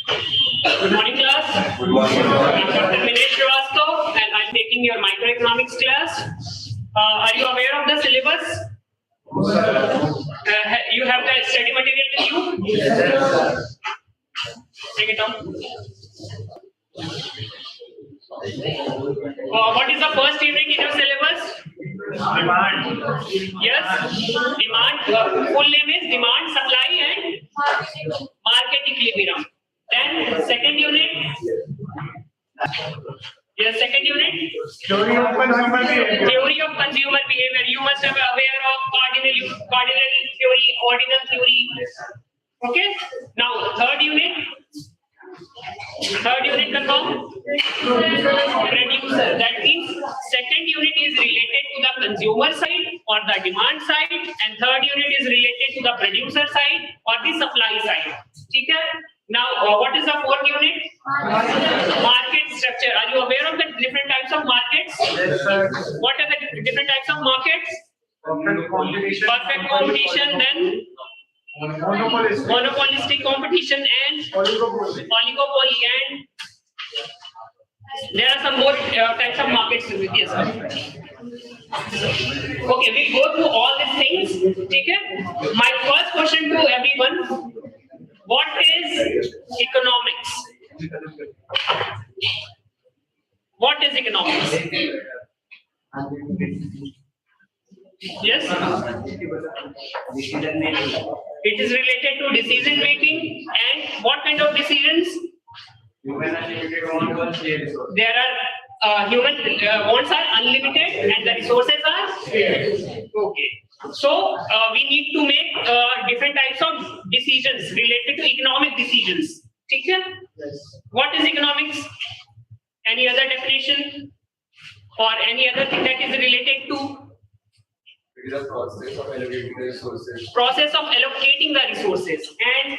Good morning, class. Good morning. I'm Dr. Minesh Srivastava, and I'm taking your microeconomics class. Are you aware of the syllabus? You have the study material with you? Yes. Take it out. What is the first unit in your syllabus? Demand. Yes. Demand. Full name is demand, supply, and market equilibrium. Then second unit. Yes, second unit. Theory of consumer behavior. Theory of consumer behavior. You must be aware of cardinal theory, ordinal theory. Okay. Now third unit. Third unit confirm. Producer. That means second unit is related to the consumer side or the demand side, and third unit is related to the producer side or the supply side. Okay. Now, what is the fourth unit? Market structure. Are you aware of the different types of markets? Yes, sir. What are the different types of markets? Perfect competition, then monopolistic competition, and oligopoly, and there are some more types of markets with this. Okay, we go through all these things. Okay. My first question to everyone: what is economics? What is economics? Yes? It is related to decision making, and what kind of decisions? There are human wants are unlimited and the resources are okay. So we need to make different types of decisions related to economic decisions. Okay? What is economics? Any other definition or any other thing that is related to? It is a process of allocating the resources. Process of allocating the resources and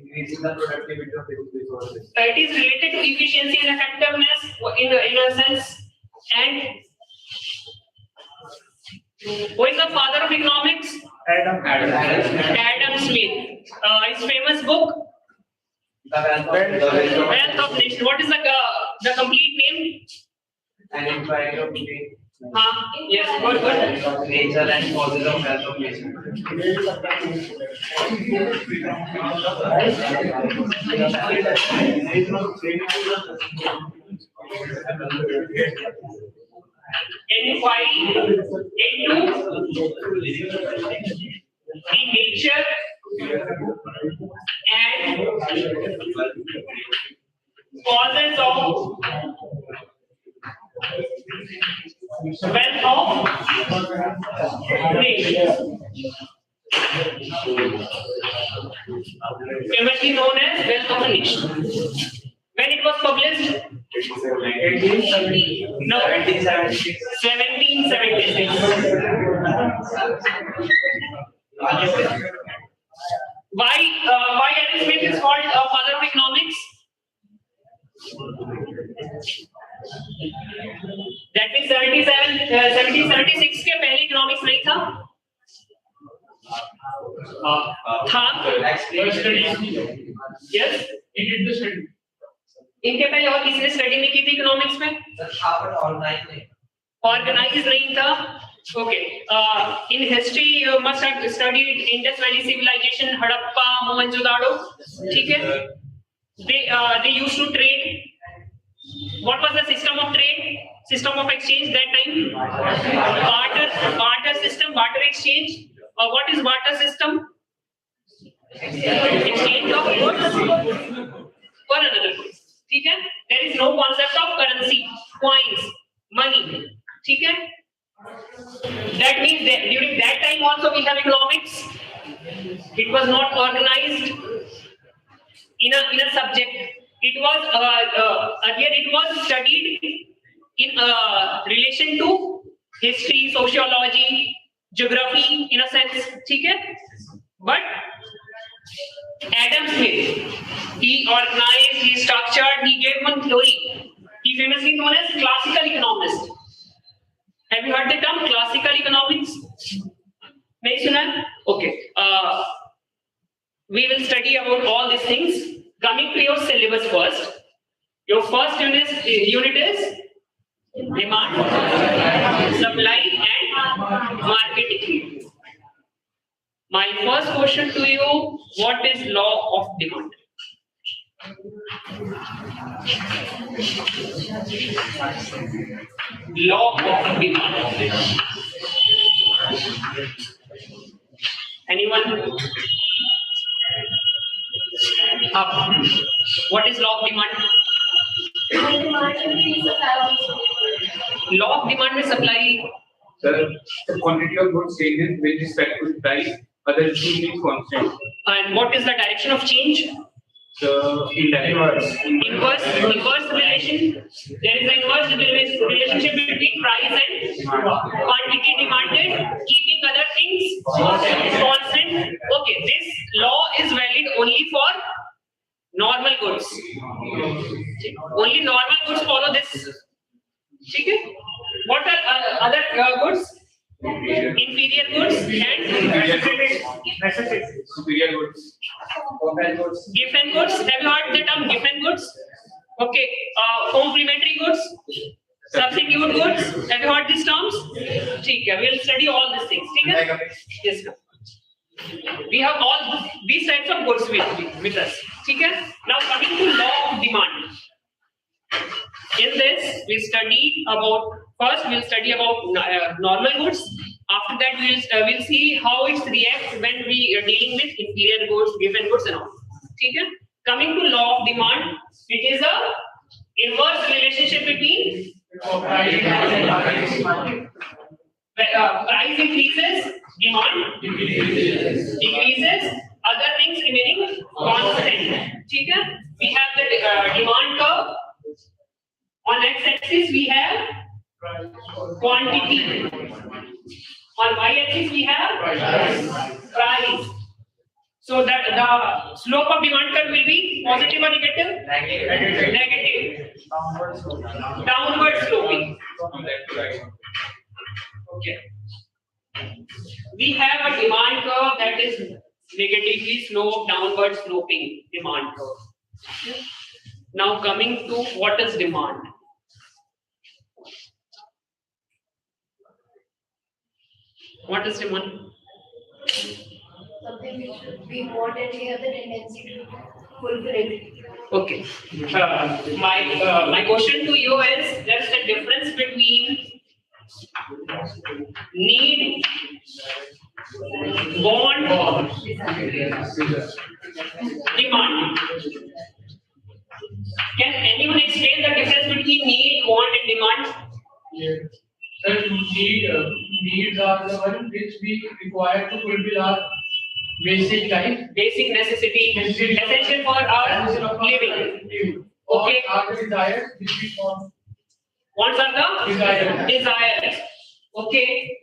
Increasing the productivity of the resources. it is related to efficiency and effectiveness in a sense. And who is the father of economics? Adam Smith. His famous book, Wealth of Nations. What is the complete name? An inquiry of Yes, good. nature and causes of wealth of nations. Inquiry into the nature and causes of wealth of nations. Famously known as Wealth of a Nation. When it was published? No, 1776. Why Adam Smith is called a father of economics? That means 1776 के पहले economics नहीं था? था? Yes? इनके पहले और किसी ने स्टडी नहीं की थी इकोनॉमिक्स में? ऑर्गेनाइज नहीं था? Okay. In history, you must have studied Indus Valley civilization, Harappa, Mohenjo-daro. ठीक है? They used to trade. What was the system of trade? System of exchange that time? Barter system, barter exchange. What is barter system? Exchange of goods for another goods. ठीक है? There is no concept of currency, coins, money. ठीक है? That means that during that time also we have economics. It was not organized in a subject. It was earlier it was studied in relation to history, sociology, geography in a sense. ठीक है? But Adam Smith, he organized, he structured, he gave one theory. He famously known as classical economist. Have you heard the term classical economics? नहीं सुना? Okay. We will study about all these things. Coming to your syllabus first. Your first unit is demand, supply, and marketing. My first question to you: what is law of demand? Law of demand. Anyone? Up. What is law of demand? Law of demand में supply. Sir, the quantity of goods changes with respect to price, other thing is constant. And what is the direction of change? So, Inverse relation. There is an inverse relationship between price and quantity demanded, keeping other things constant. Okay, this law is valid only for normal goods. Only normal goods follow this. Okay? What are other goods? Inferior goods and superior goods. given goods. Have you heard the term given goods? Okay. Complementary goods, substitute goods. Have you heard these terms? Okay. We'll study all these things. Okay? Yes, sir. We have all these types of goods with us. Okay? Now coming to law of demand. In this, we study about we'll study about normal goods. After that, we'll see how it reacts when we are dealing with inferior goods, given goods, and all. Okay? Coming to law of demand, it is a inverse relationship between price increases, demand decreases, other things remaining constant. Okay? We have the demand curve. On x-axis we have quantity. On y-axis we have price. So that the slope of demand curve will be positive or negative? Negative. Downward sloping. Okay. We have a demand curve that is negatively sloped, downward sloping demand curve. Now coming to what is demand? What is demand? Something which should be more than we have the tendency to fulfill it. Okay. My question to you is: there's a difference between need, want, demand. Can anyone explain the difference between need, want, and demand? Yes. Sir, needs are the one which we require to fulfill our basic life. Basic necessity, essential for our living. Okay. Are the desires which we want. Wants are the desires. Okay.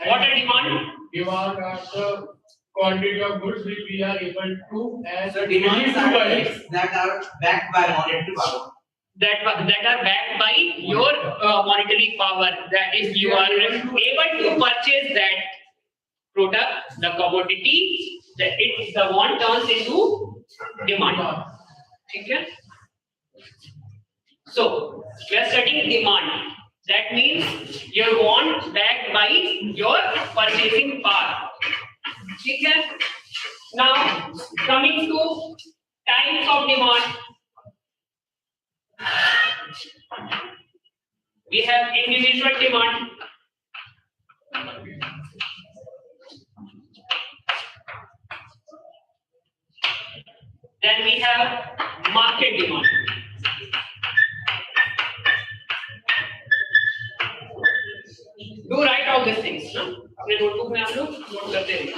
What are demand? Demand are the quantity of goods which we are able to and So demands are things that are backed by monetary power. That are backed by your monetary power. That if you are able to purchase that product, the commodity, the want turns into demand. Okay? So we are studying demand. That means your want backed by your purchasing power. Okay? Now coming to types of demand. We have individual demand. Then we have market demand. Do write out these things. ना? अपने notebook में आप लोग note करते रहिए.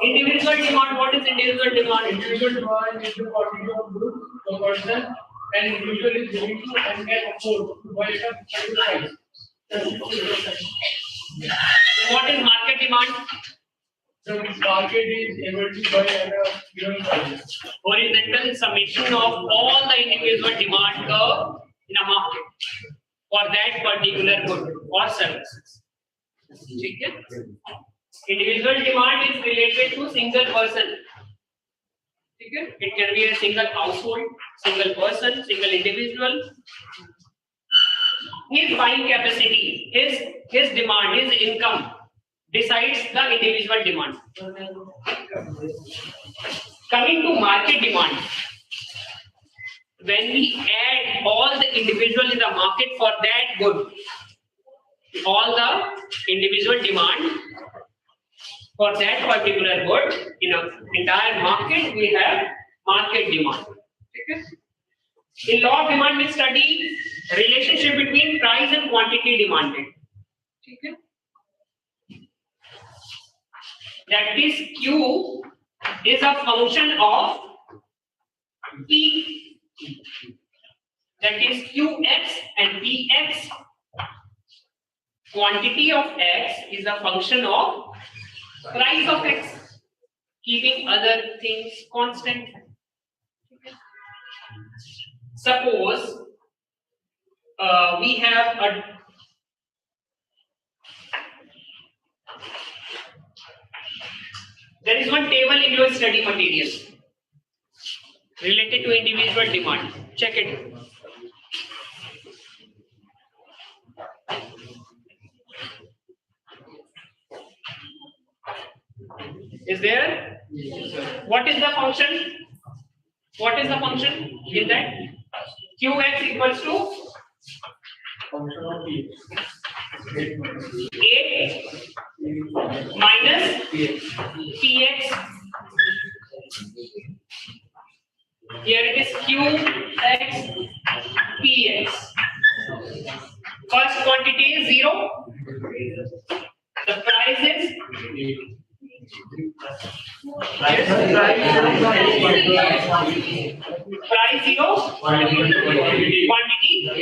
Individual demand. What is individual demand? individual demand is the quantity of goods the person and individual is willing to and can afford to buy at a particular price. What is market demand? The market is able to buy at a given price. Horizontal summation of all the individual demand curve in a market. for that particular good or services. ठीक है? Individual demand is related to single person. ठीक है? It can be a single household, single person, single individual. His buying capacity, his demand, his income decides the individual demand. Coming to market demand, when we add all the individual in the market for that good, all the individual demand for that particular good in an entire market, we have market demand. Okay? In law of demand, we study relationship between price and quantity demanded. Okay? That is Q is a function of P. That is QX and PX. Quantity of X is a function of price of X, keeping other things constant. Suppose we have there is one table in your study material related to individual demand. Check it. Is there? What is the function? What is the function in that? Qx equals to A minus Px. Here it is Qx Px. First quantity is 0. The price is price 0, quantity A.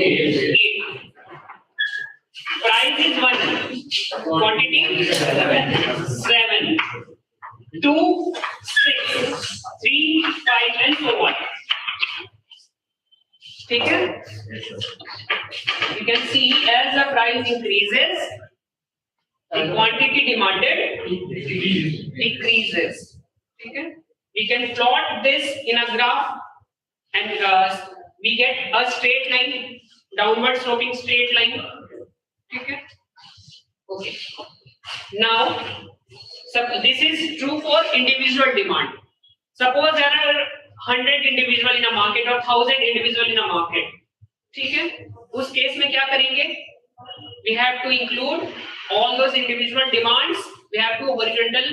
Price is 1, quantity 7, 2, 6, 3, 5 and so on. ठीक है? You can see as the price increases, the quantity demanded decreases. Okay? We can plot this in a graph and we get a straight line, downward sloping straight line. Okay? Okay. Now, this is true for individual demand. Suppose there are 100 individual in a market or 1000 individual in a market. ठीक है? उस case में क्या करेंगे? We have to include all those individual demands. We have to horizontal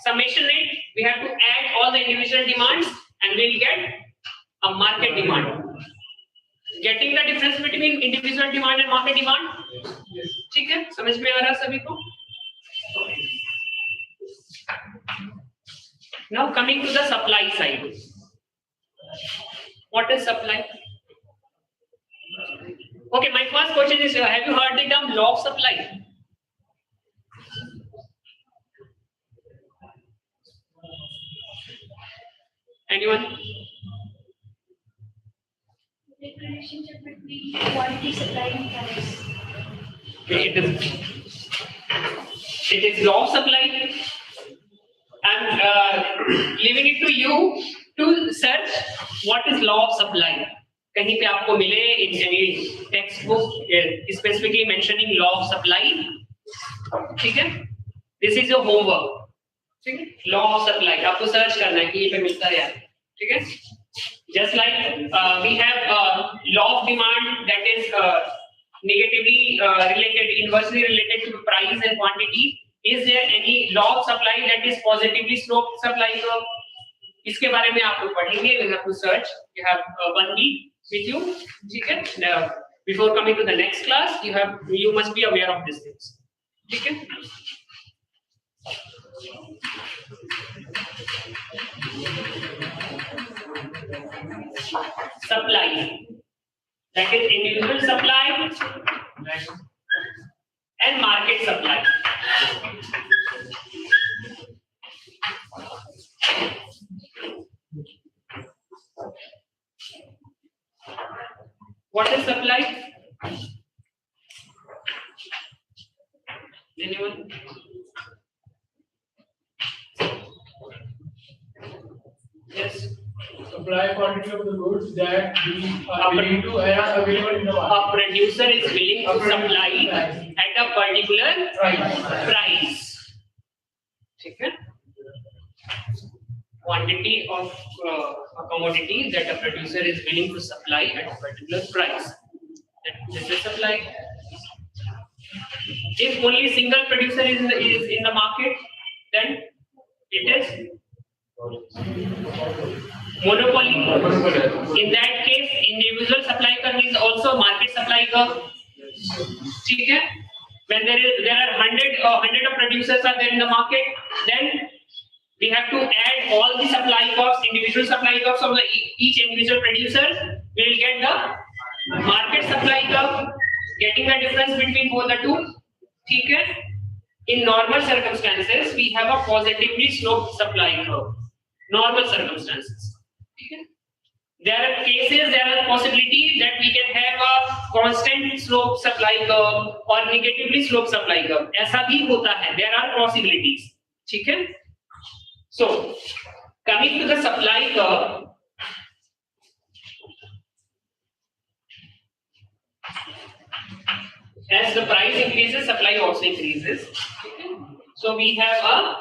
summation it. We have to add all the individual demands, and we will get a market demand. Getting the difference between individual demand and market demand? ठीक है? समझ में आ रहा सभी को? Now coming to the supply side. What is supply? Okay, my first question is: have you heard the term law of supply? Anyone? The relationship between quantity, supply, and price. Okay, it is law of supply. I'm leaving it to you to search what is law of supply. कहीं पे आपको मिले in any textbook specifically mentioning law of supply. ठीक है? This is your homework. ठीक है? Law of supply आपको search करना है कि ये पे मिलता है यार. ठीक है? Just like we have law of demand that is negatively related, inversely related to price and quantity. Is there any law of supply that is positively sloped supply curve? इसके बारे में आप लोग पढ़ेंगे. You have to search. You have 1 week with you. ठीक है? Now, before coming to the next class, you must be aware of these things. ठीक है? Supply. That is individual supply and market supply. What is supply? Anyone? Yes. Supply quantity of the goods that we are willing to and are available in the market. A producer is willing to supply at a particular price. Okay? Quantity of a commodity that a producer is willing to supply at a particular price. This is supply. If only single producer is in the market, then it is monopoly. In that case, individual supply curve is also market supply curve. Okay? When there are hundred of producers are there in the market, then we have to add all the supply curves, individual supply curves of each individual producer. We will get the market supply curve, getting the difference between both the two. Okay? In normal circumstances, we have a positively sloped supply curve. Normal circumstances. Okay? There are cases, there are possibilities that we can have a constant slope supply curve or negatively sloped supply curve. ऐसा भी होता है. There are possibilities. ठीक है? So, coming to the supply curve, as the price increases, supply also increases. Okay? So we have a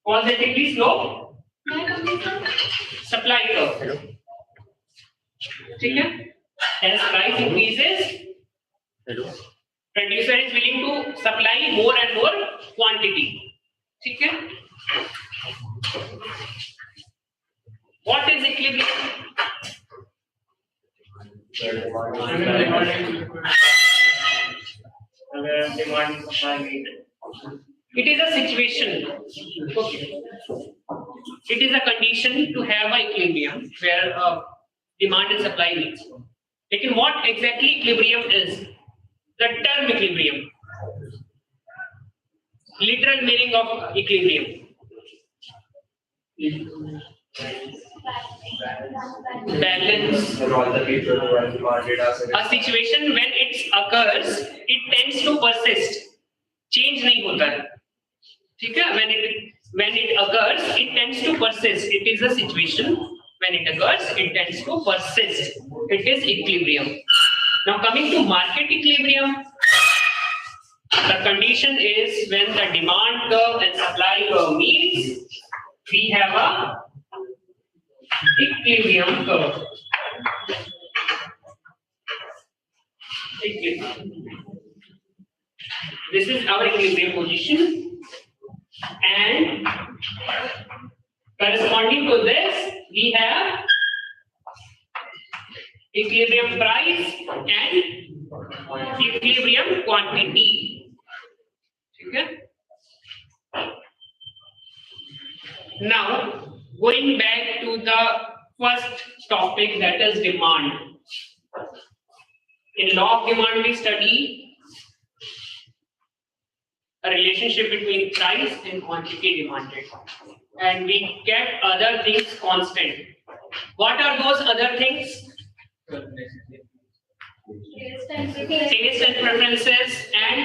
positively sloped supply curve. Okay? As price increases, producer is willing to supply more and more quantity. Okay? What is equilibrium? It is a situation. Okay. It is a condition to have an equilibrium where demand and supply meets. Lekin what exactly equilibrium is? The term equilibrium. Literal meaning of equilibrium. Balance. A situation when it occurs, it tends to persist. Change नहीं होता है. ठीक है? When it occurs, it tends to persist. It is a situation when it occurs, it tends to persist. It is equilibrium. Now coming to market equilibrium, the condition is when the demand curve and supply curve meets, we have a equilibrium curve. Equilibrium. This is our equilibrium position, and corresponding to this, we have equilibrium price and equilibrium quantity. Okay? Now, going back to the first topic, that is demand. In law of demand, we study a relationship between price and quantity demanded, and we kept other things constant. What are those other things? Taste and preferences and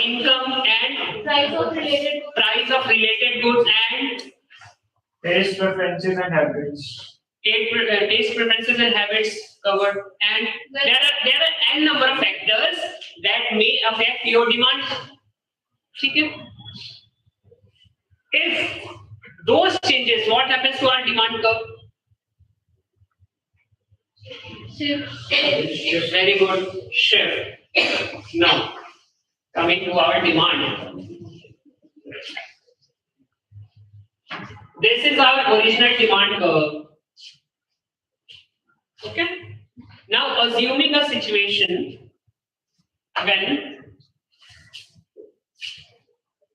income and Price of related goods and Taste preferences and habits. taste preferences and habits covered, and there are n number of factors that may affect your demand. Okay? If those changes, what happens to our demand curve? Shift. Very good. Shift. Now, coming to our demand. This is our original demand curve. Okay? Now, assuming a situation when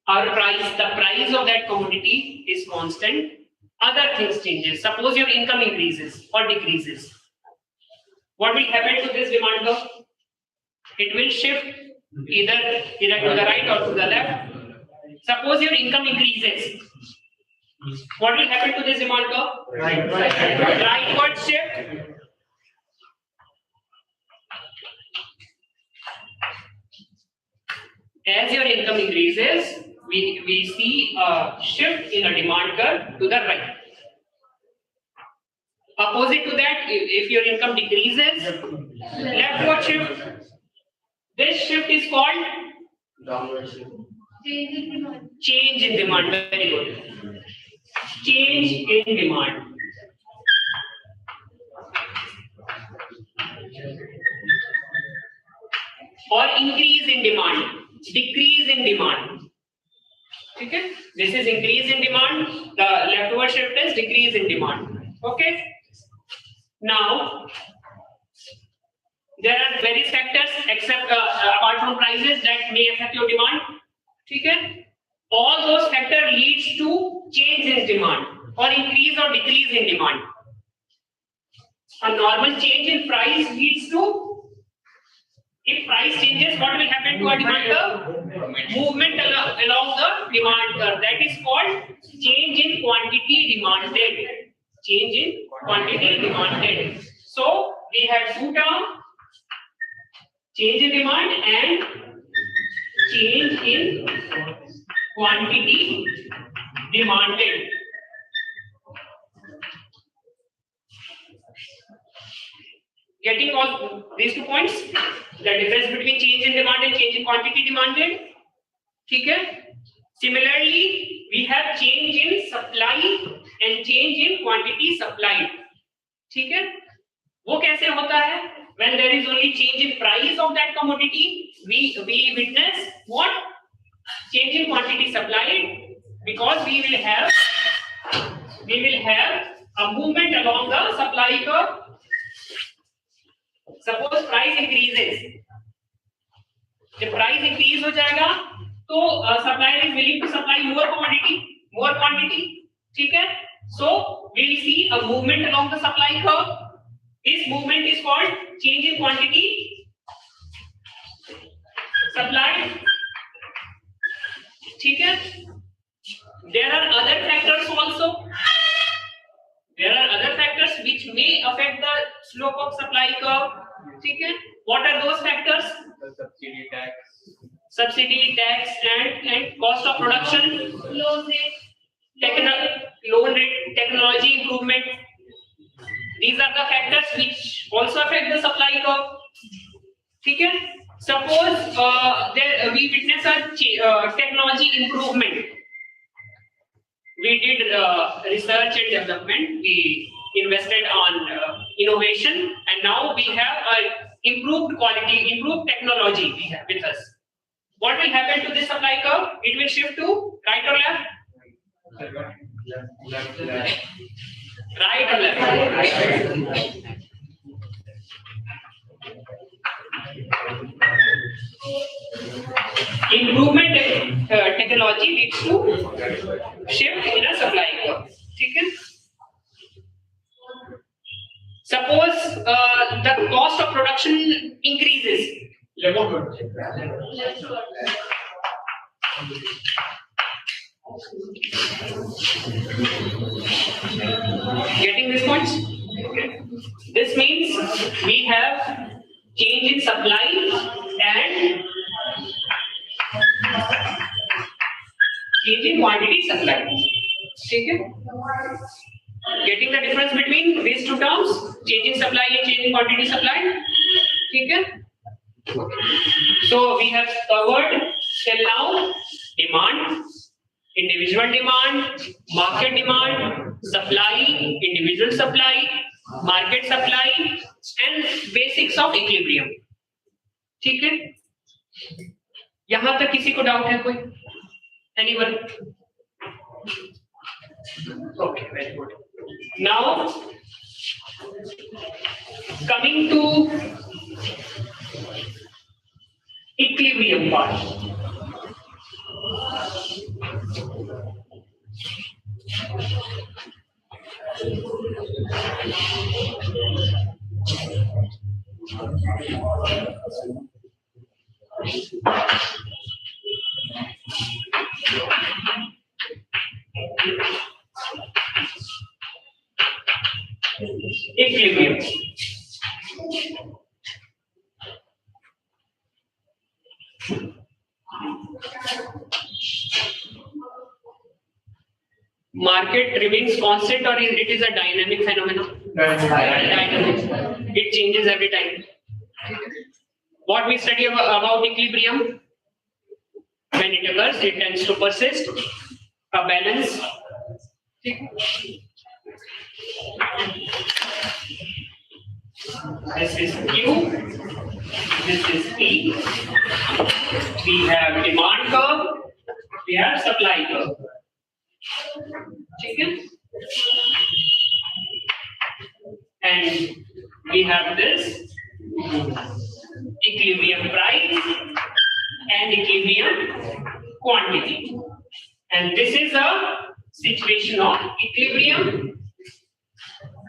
the price of that commodity is constant, other things changes. Suppose your income increases or decreases. What will happen to this demand curve? It will shift either to the right or to the left. Suppose your income increases. What will happen to this demand curve? Rightward shift. As your income increases, we see a shift in the demand curve to the right. Opposite to that, if your income decreases, leftward shift. This shift is called change in demand. Very good. Change in demand. Or increase in demand, decrease in demand. Okay? This is increase in demand. The leftward shift is decrease in demand. Okay? Now, there are various factors except apart from prices that may affect your demand. Okay? All those factors leads to change in demand or increase or decrease in demand. A normal change in price leads to, if price changes, what will happen to our demand curve? Movement along the demand curve. That is called change in quantity demanded. Change in quantity demanded. So we have two terms: change in demand and change in quantity demanded. Getting all these 2 points, the difference between change in demand and change in quantity demanded. Okay? Similarly, we have change in supply and change in quantity supplied. Okay? वो कैसे होता है? When there is only change in price of that commodity, we witness what? Change in quantity supplied, because we will have a movement along the supply curve. Suppose price increases, जब price increase हो जाएगा तो supplier is willing to supply more quantity, ठीक है? So we will see a movement along the supply curve. This movement is called change in quantity supplied. ठीक है? There are other factors also. There are other factors which may affect the slope of supply curve. ठीक है? What are those factors? The Subsidy, tax, and cost of production. Loan rate. Loan rate, technology improvement. These are the factors which also affect the supply curve. ठीक है? Suppose we witness a technology improvement. We did research and development. We invested on innovation, and now we have improved quality, improved technology we have with us. What will happen to this supply curve? It will shift to right or left? Right or left? Improvement in technology leads to shift in a supply curve. Okay? Suppose the cost of production increases. Getting this point? This means we have change in supply and change in quantity supply. Okay? Getting the difference between these two terms, change in supply and change in quantity supply. Okay? So we have covered till now demand, individual demand, market demand, supply, individual supply, market supply, and basics of equilibrium. ठीक है? यहाँ तक किसी को doubt है कोई? Anyone? Okay, very good. Now, coming to equilibrium part. Equilibrium. Market remains constant or it is a dynamic phenomenon? Dynamic. It changes every time. What we study about equilibrium? When it occurs, it tends to persist. A balance. This is Q. This is P. We have demand curve. We have supply curve. Chicken. And we have this equilibrium price and equilibrium quantity. And this is a situation of equilibrium,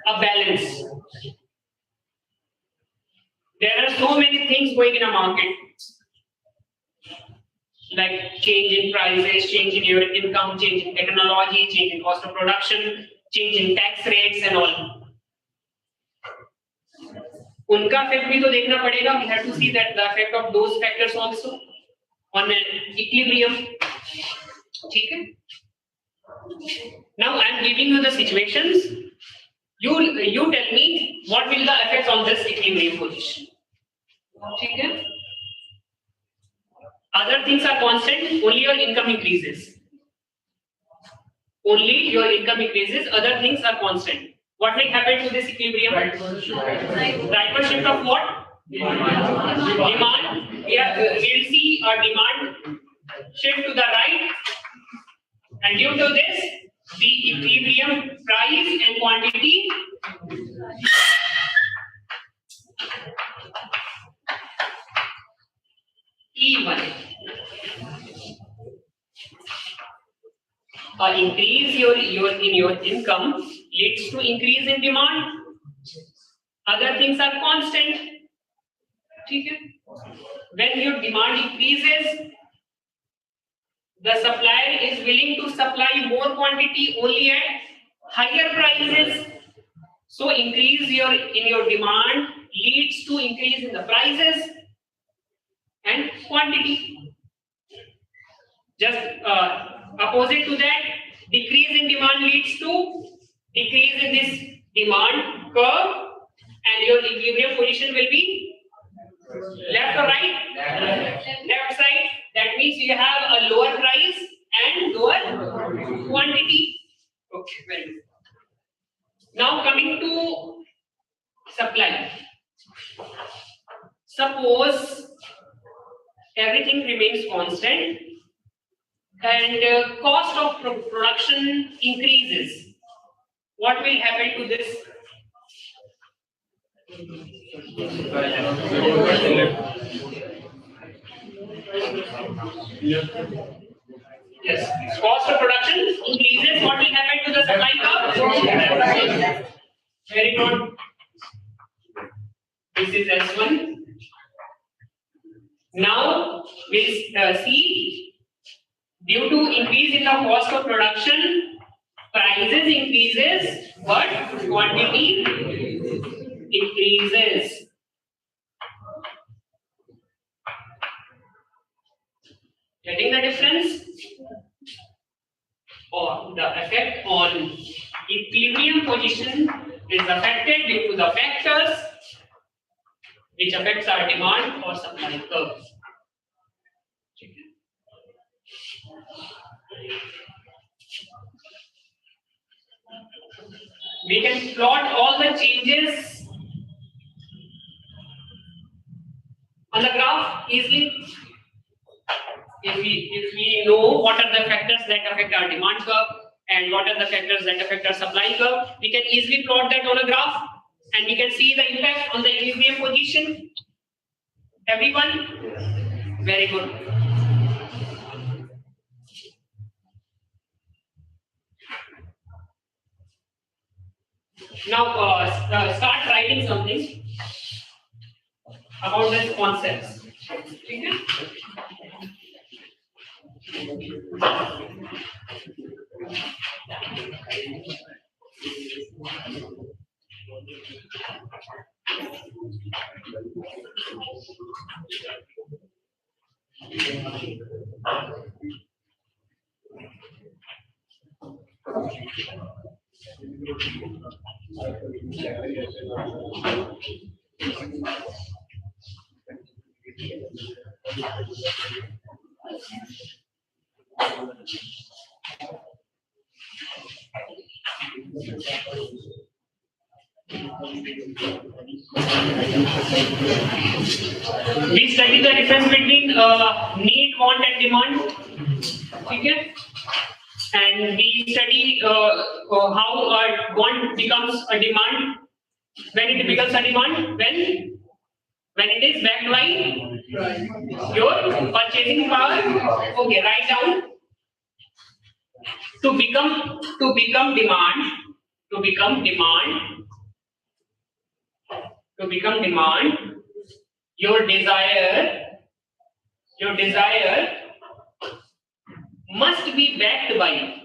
a balance. There are so many things going in a market, like change in prices, change in your income, change in technology, change in cost of production, change in tax rates and all. उनका effect भी तो देखना पड़ेगा. We have to see that the effect of those factors also on an equilibrium. ठीक है? Now I am giving you the situations. You tell me what will the effects on this equilibrium position. ठीक है? Other things are constant. Only your income increases. Only your income increases. Other things are constant. What will happen to this equilibrium? Rightward shift of what? Demand. Yeah, we will see a demand shift to the right, and due to this, the equilibrium price and quantity even. Increase in your income leads to increase in demand. Other things are constant. ठीक है? When your demand increases, the supplier is willing to supply more quantity only at higher prices. So increase in your demand leads to increase in the prices and quantity. Just opposite to that, decrease in demand leads to decrease in this demand curve, and your equilibrium position will be left or right? Left side. That means you have a lower price and lower quantity. Okay, very good. Now coming to supply. Suppose everything remains constant and cost of production increases. What will happen to this? Yes, cost of production increases. What will happen to the supply curve? Very good. This is S1. Now we'll see, due to increase in the cost of production, prices increases, but quantity increases. Getting the difference? Or the effect on equilibrium position is affected due to the factors which affects our demand or supply curve. We can plot all the changes on the graph easily. If we know what are the factors that affect our demand curve and what are the factors that affect our supply curve, we can easily plot that on a graph and we can see the impact on the equilibrium position. Everyone? Very good. Now start writing something about these concepts. Okay? We study the difference between need, want, and demand. Okay? And we study how a want becomes a demand. When it becomes a demand, when it is backed by your purchasing power. Okay, write down. To become demand. Your desire must be backed by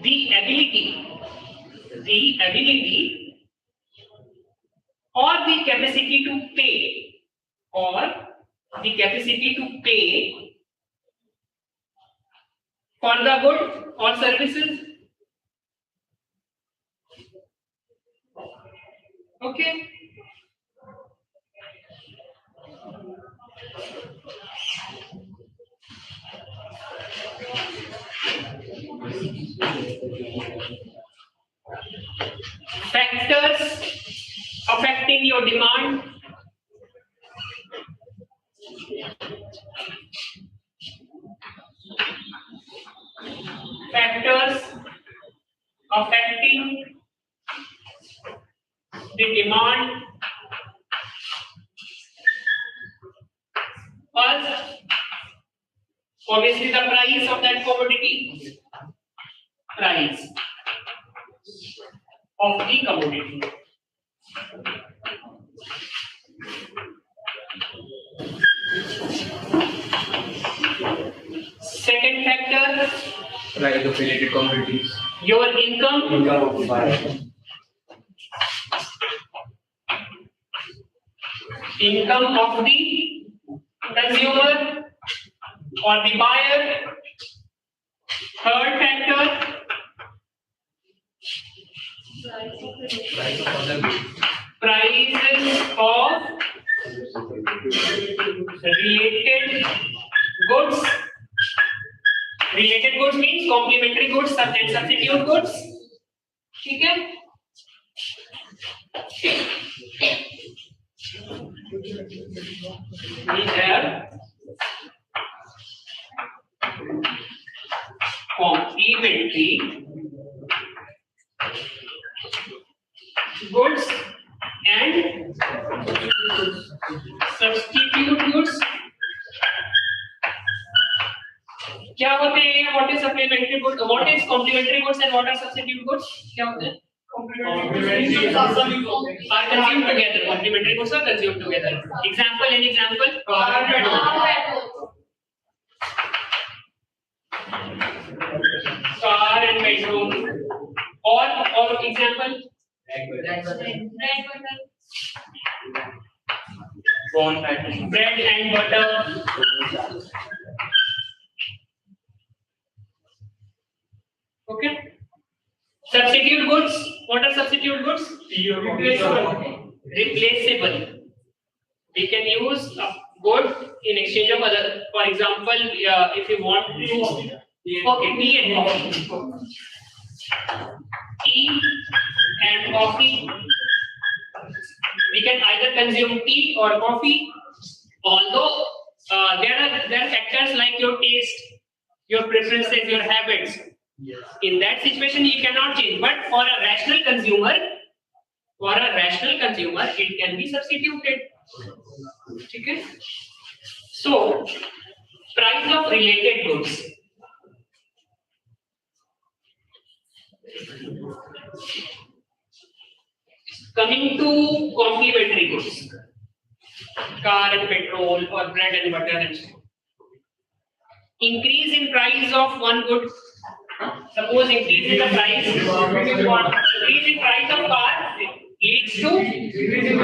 the ability or the capacity to pay for the good or services. Okay. Factors affecting your demand. Factors affecting the demand. First, obviously the price of that commodity. Price of the commodity. Second factor, Price of related commodities. your income. Income of the buyer. Income of the consumer or the buyer. Third factor, prices of related goods. Related goods means complementary goods and substitute goods. ठीक है? We have complementary goods and substitute goods. क्या होते हैं? What is supplementary goods? What is complementary goods and what are substitute goods? क्या होते हैं? Complementary goods are consumed together. Complementary goods are consumed together. Example and example. Car and bedroom. Or example. Bread and butter. Okay. Substitute goods. What are substitute goods? Replaceable. We can use a good in exchange of other. For example, if you want to. Okay, tea and coffee. Tea and coffee. We can either consume tea or coffee. Although there are factors like your taste, your preferences, your habits. In that situation, you cannot change. But for a rational consumer, it can be substituted. Okay. So, price of related goods. Coming to complementary goods, car and petrol or bread and butter and so on. Increase in price of one good. Suppose increase in the price. Increase in price of car leads to increase in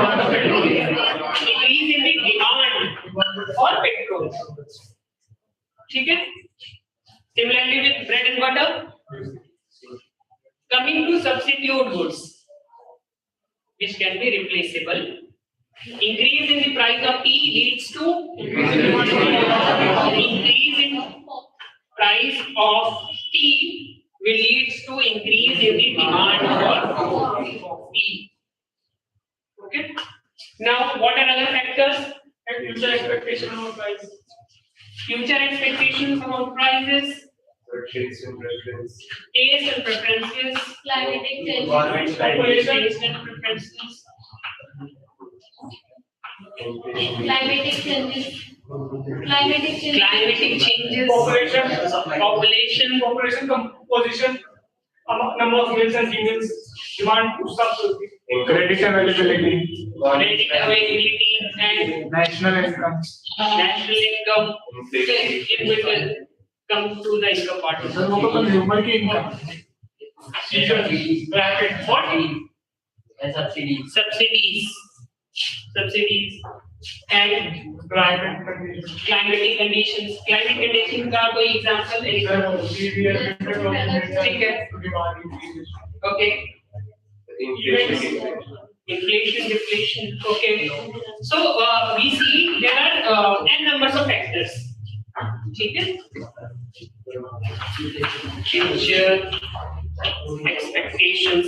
the demand or petrol. ठीक है? Similarly with bread and butter. Coming to substitute goods, which can be replaceable. Increase in the price of tea leads to increase in price of tea will leads to increase in the demand for tea. Okay. Now, what are other factors? And future expectation about price. Future expectations about prices, Taste and preference. taste and preferences, Climatic changes. Government Population. taste and preferences, Climatic changes. Climatic changes. climatic changes, Population. Population composition. Number of males and females. Demand to subsidy. Credit availability. credit availability, and National income. national income. It will come to the income part. Sir वो तो consumer की income season bracket What? subsidies. Subsidies, and bracket condition climatic conditions. Climate condition का कोई example है? ठीक है. Okay. Inflation, deflation. Okay. So we see there are n numbers of factors. ठीक है? Future expectations.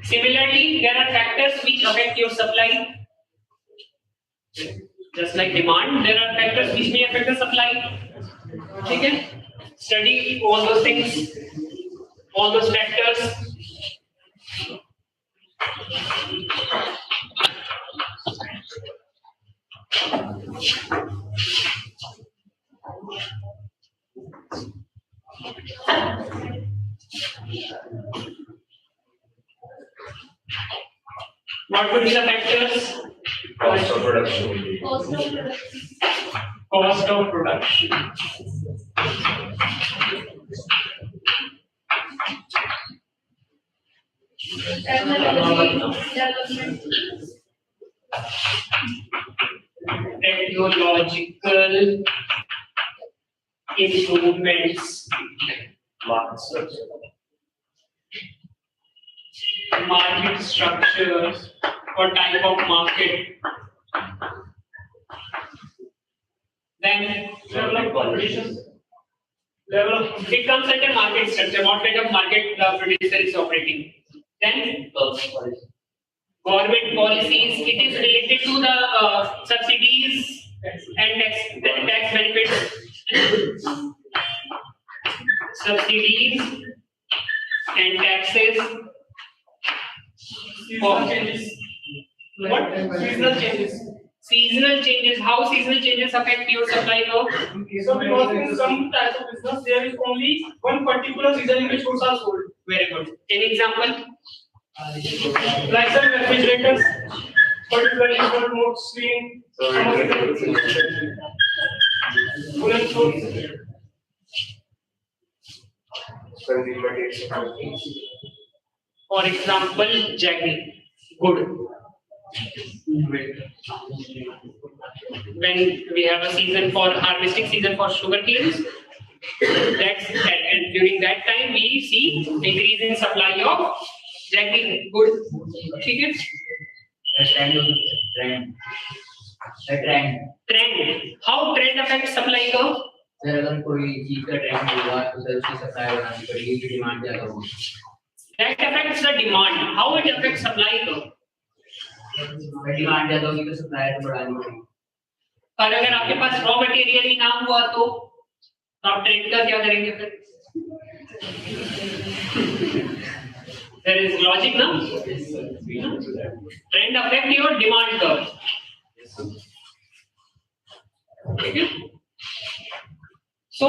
Similarly, there are factors which affect your supply. Just like demand, there are factors which may affect the supply. ठीक है? Study all those things, all those factors. What would be the factors? Cost of production. Cost of production. Cost of production. Development. Technological improvements. Market structure or type of market. Then level of competition level of it comes under market structure. What kind of market the producer is operating? Then government policies. It is related to the subsidies and tax benefits. Subsidies and taxes. seasonal changes. What? Seasonal changes. Seasonal changes. How seasonal changes affect your supply curve? So because in some types of business there is only one particular season in which goods are sold. Very good. Any example? Like some refrigerators, particularly for remote screen, some of the woolen clothes. Consumer taste. For example, jaggery. Good. When we have a season for harvesting season for sugar canes, and during that time we see increase in supply of jaggery. Good. ठीक है? Trend. How trend affects supply curve? Sir अगर कोई चीज का trend होगा तो sir उसकी supply बढ़ानी पड़ेगी, डिमांड ज्यादा होगी. That affects the demand. How it affects supply curve? Demand ज्यादा होगी तो सप्लाई तो बढ़ानी पड़ेगी. और अगर आपके पास रॉ मटेरियल ही ना हुआ तो आप ट्रेंड का क्या करेंगे फिर? There is logic, ना? Trend affect your demand curve. Okay. So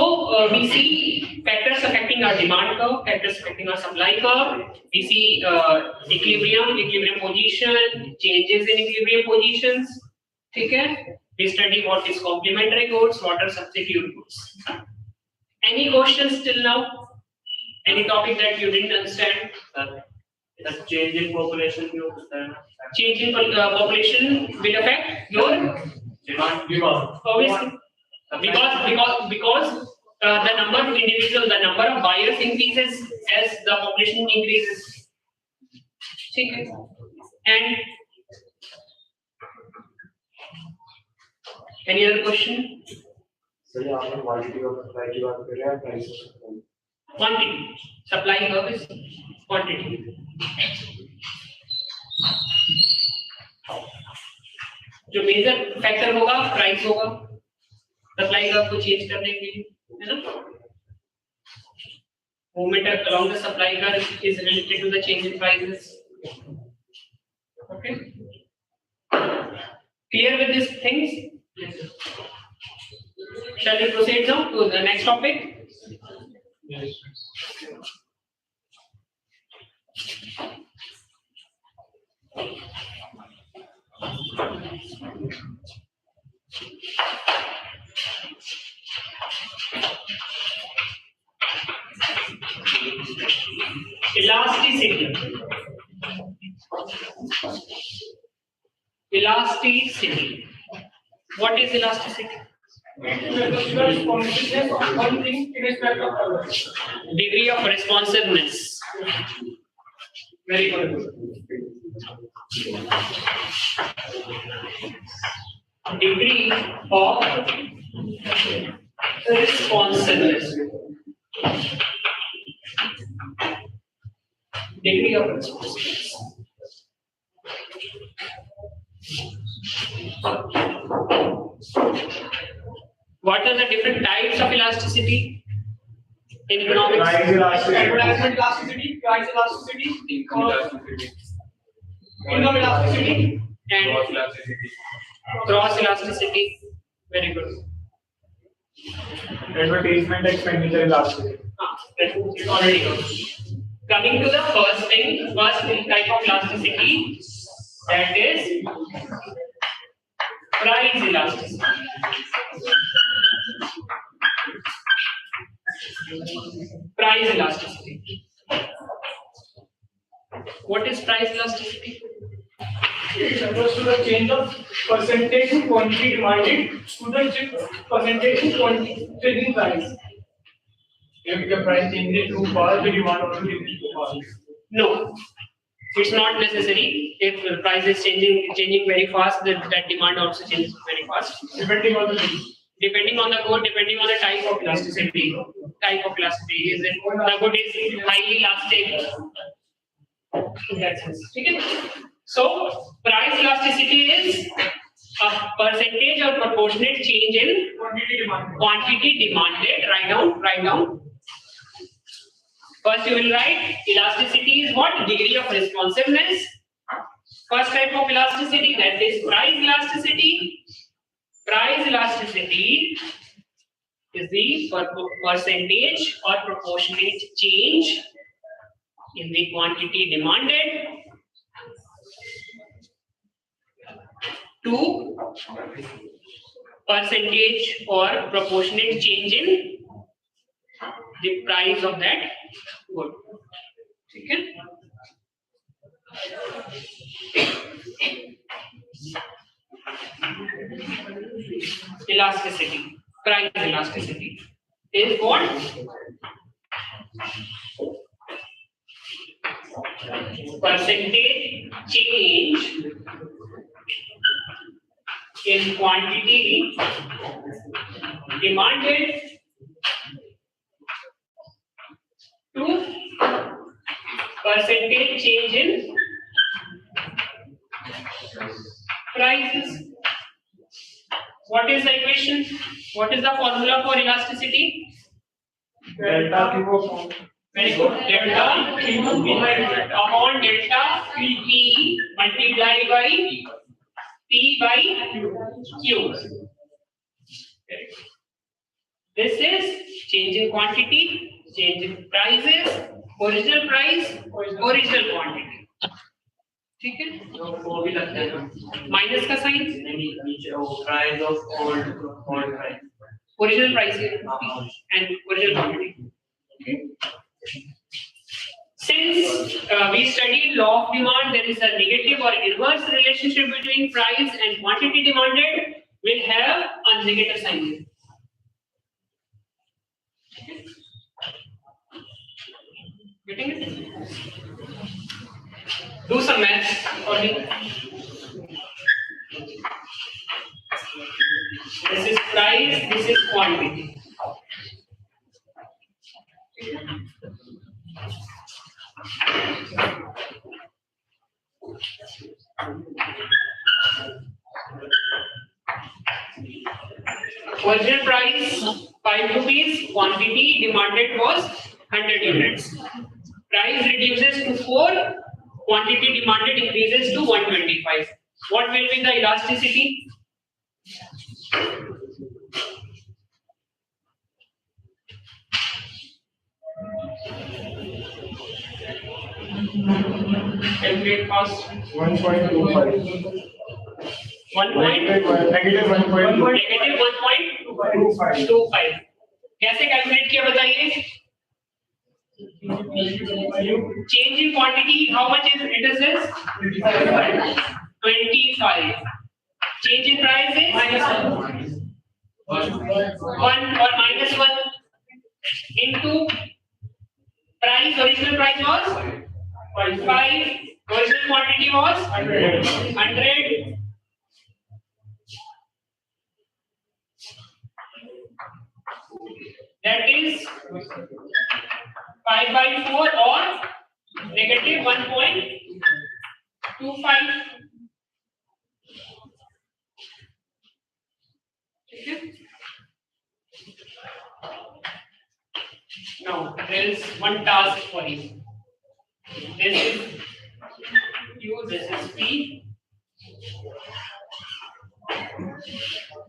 we see factors affecting our demand curve, factors affecting our supply curve. We see equilibrium position, changes in equilibrium positions. ठीक है? We study what is complementary goods, what are substitute goods. Any questions till now? Any topic that you didn't understand? change in population भी हो सकता है ना Change in population will affect your demand obviously because the number of individuals, the number of buyers increases as the population increases. ठीक है. And any other question? So yeah, आपने quality of supply की बात कर रहे हैं, price of supply. Quantity. Supply of is quantity. जो major factor होगा प्राइस होगा सप्लाई का को चेंज करने के लिए है ना movement along the supply curve is related to the change in prices. Okay, clear with these things? Yes, sir. Shall we proceed now to the next topic? yes Elasticity. Elasticity. What is elasticity? responsiveness of one thing in respect of other. Degree of responsiveness. Very good. Degree of responsiveness. Degree of responsiveness. What are the different types of elasticity in economics? Price elasticity. Advertisement elasticity, price elasticity, Income elasticity. income elasticity, And Cross elasticity. cross elasticity. Very good. Advertisement expenditure elasticity. That is already good. Coming to the first type of elasticity, that is price elasticity. Price elasticity. What is price elasticity? it refers to the change of percentage in quantity demanded to the percentage in quantity changing price. If the price changes too fast, the demand also changes too fast. No, it's not necessary. If the price is changing very fast, that demand also changes very fast. Depending on the need. Depending on the good, depending on the type of elasticity. Type of elasticity is it the good is highly elastic. In that sense. Okay. So price elasticity is a percentage or proportionate change in quantity demanded. Write down. First you will write elasticity is what? Degree of responsiveness. First type of elasticity, that is price elasticity. Price elasticity is the percentage or proportionate change in the quantity demanded to percentage or proportionate change in the price of that good. Okay. Elasticity, price elasticity is what? Percentage change in quantity demanded to percentage change in prices. What is the equation? What is the formula for elasticity? Delta Q Very good. Delta Q upon delta P multiplied by P by Q. This is change in quantity, change in prices, original price, original quantity. ठीक है? वो भी लगता है ना minus का sign नहीं नीचे वो price of old price original price and original quantity. Okay. Since we studied law of demand, there is a negative or inverse relationship between price and quantity demanded. Will have a negative sign here. Getting it? Do some maths for me. This is price, this is quantity. Original price 5 rupees, quantity demanded was 100 units. Price reduces to 4, quantity demanded increases to 125. What will be the elasticity? Calculate fast. 1.25. 1 point Negative 1.25. negative 1.25. कैसे calculate किया बताइए? Change in quantity, how much is it is this? 25. Change in price is -1 or -1 into price. Original price was 5. Original quantity was 100. That is 5 by 4 or negative 1.25. Okay. Now there is one task for you. This is Q, this is P.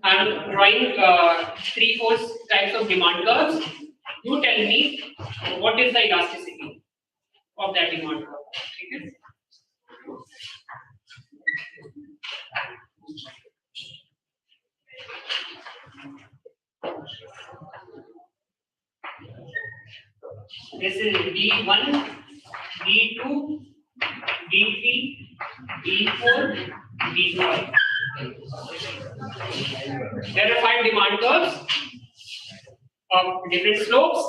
I am drawing 3-4 types of demand curves. You tell me what is the elasticity of that demand curve. Okay? This is D1, D2, D3, D4, D5. There are 5 demand curves of different slopes.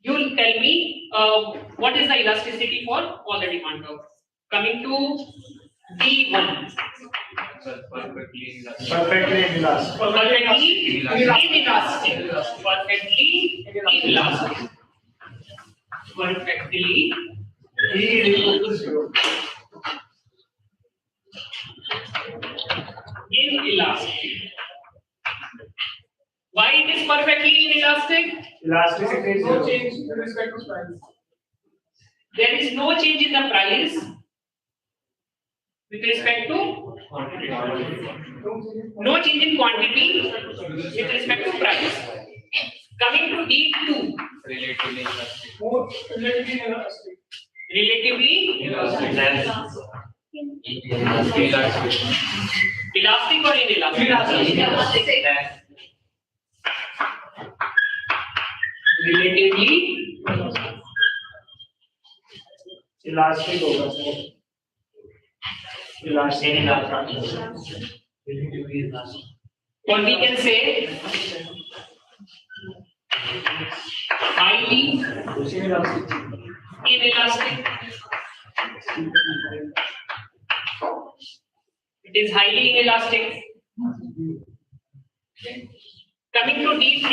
You will tell me what is the elasticity for all the demand curves. Coming to D1. Perfectly elastic. Perfectly inelastic. Perfectly inelastic. Perfectly inelastic. Perfectly E is equal to 0. inelastic. Why it is perfectly inelastic? Elasticity is no change with respect to price. There is no change in the price with respect to no change in quantity with respect to price. Coming to D2, Relatively elastic. More relatively inelastic. relatively Elastic. elastic or inelastic? Relatively Elastic होगा sir. Elastic. or we can say highly inelastic. It is highly inelastic. Coming to D3.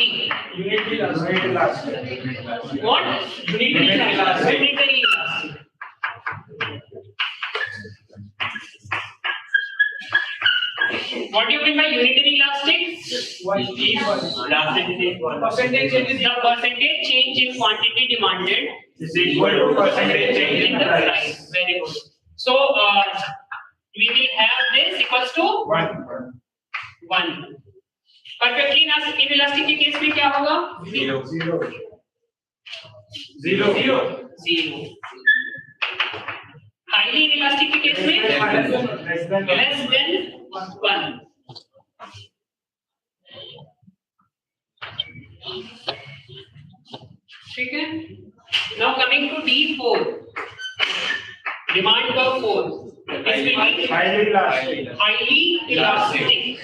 Unitary elastic. What? Unitary elastic. Unitary elastic. What do you mean by unitary elastic? Percentage change is The percentage change in quantity demanded equal to percentage change in the price. Very good. So we will have this equals to 1. Perfectly inelastic के case में क्या होगा? 0. 0. 0. Highly inelastic के case में less than 1. ठीक है? Now coming to D4, demand curve 4. This will be Highly elastic. highly elastic.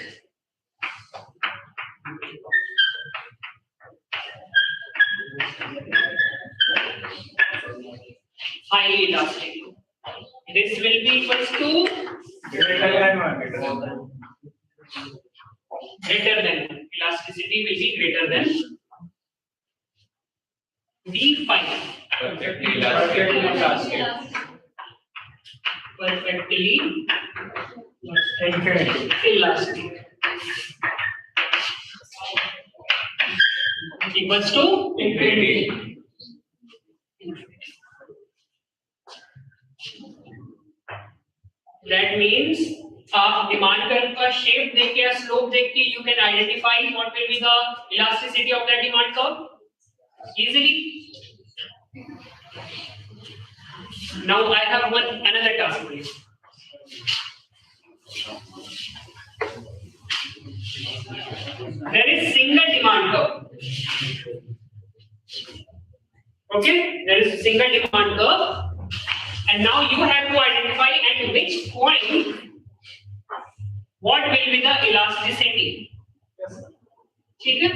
Highly elastic. This will be equals to greater than. Elasticity will be greater than D5. Perfectly elastic. Perfectly Infinity. elastic. Equals to Infinity. That means demand curve का shape देख के या slope देख के you can identify what will be the elasticity of that demand curve easily. Now I have another task for you. There is single demand curve. Okay, there is a single demand curve, and now you have to identify at which point what will be the elasticity. ठीक है?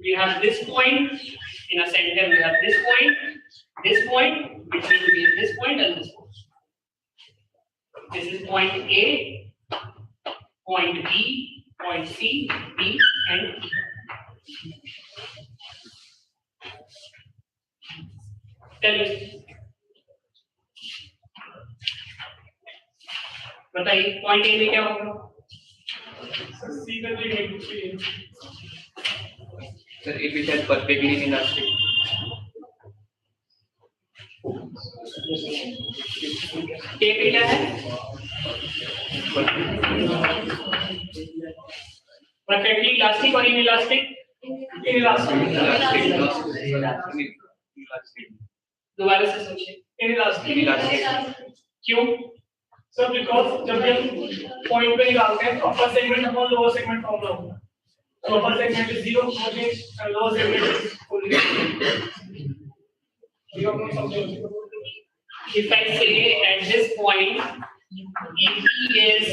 We have this point in a center. We have this point, which will be this point and this point. This is point A, point B, point C, D, and E. Tell me. बताइए point A में क्या होगा? Sir, if it has perfectly elastic. ए पे क्या है? Perfectly elastic और inelastic? Inelastic. दोबारा से सोचिए। Inelastic. क्यों? So because जब हम पॉइंट पे निकालते हैं तो अपर सेगमेंट और लोअर सेगमेंट फॉर्म होगा. So upper segment is 0 and lower segment is fully 0. If I say at this point EP is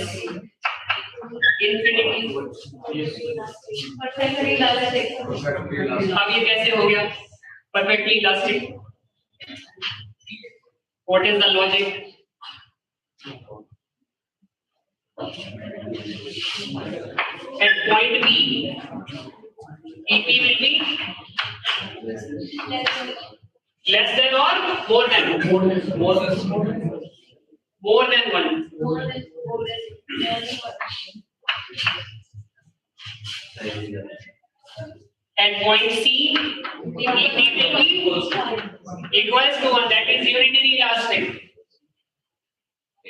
infinity, Perfectly elastic. अब ये कैसे हो गया? Perfectly elastic. What is the logic? At point B, EP will be less than or more than? More than one. At point C, EP will be equals to 1. That is unitary elastic.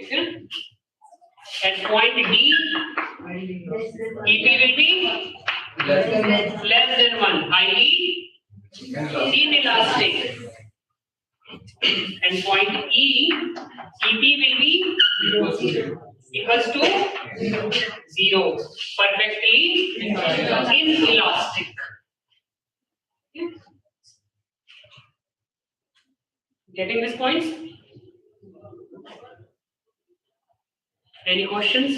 Okay? At point D, EP will be less than 1, highly inelastic. And point E, EP will be equals to 0, perfectly inelastic. Getting these points? Any questions?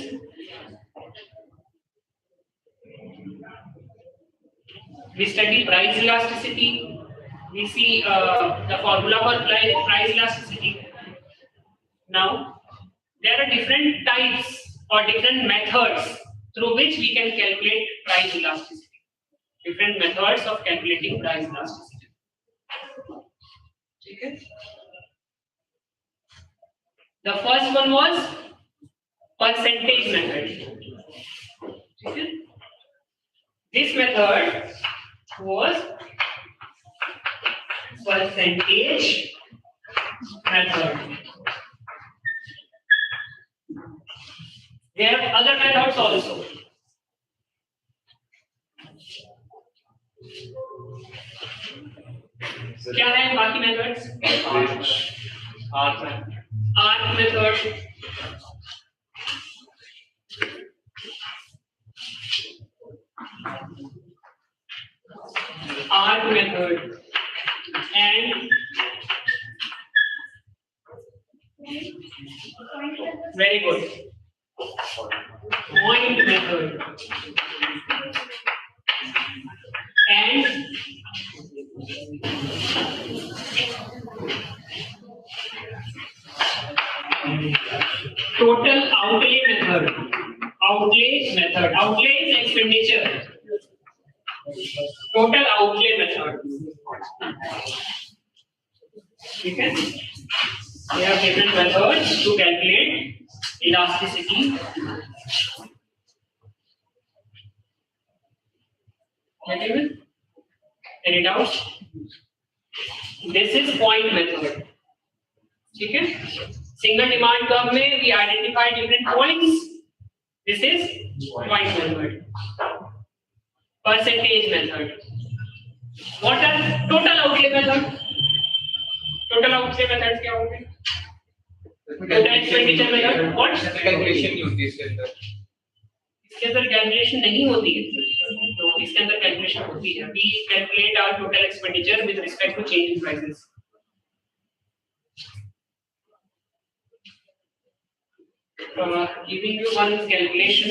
We study price elasticity. We see the formula for price elasticity. Now, there are different types or different methods through which we can calculate price elasticity. Different methods of calculating price elasticity. Okay. The first one was percentage method. Okay. This method was percentage method. There are other methods also. क्या है बाकी methods? Arc method. arc method and very good point method and total outlay method. Outlay is expenditure. Total outlay method. Okay. We have different methods to calculate elasticity. Any doubts? This is point method. Okay. Single demand curve में we identify different points. This is point method. Percentage method. What are total outlay method? Total outlay methods क्या होंगे? Total expenditure method. What? Calculation use this in the. इसके अंदर calculation नहीं होती है, तो इसके अंदर कैलकुलेशन होती है. We calculate our total expenditure with respect to change in prices. Giving you one calculation.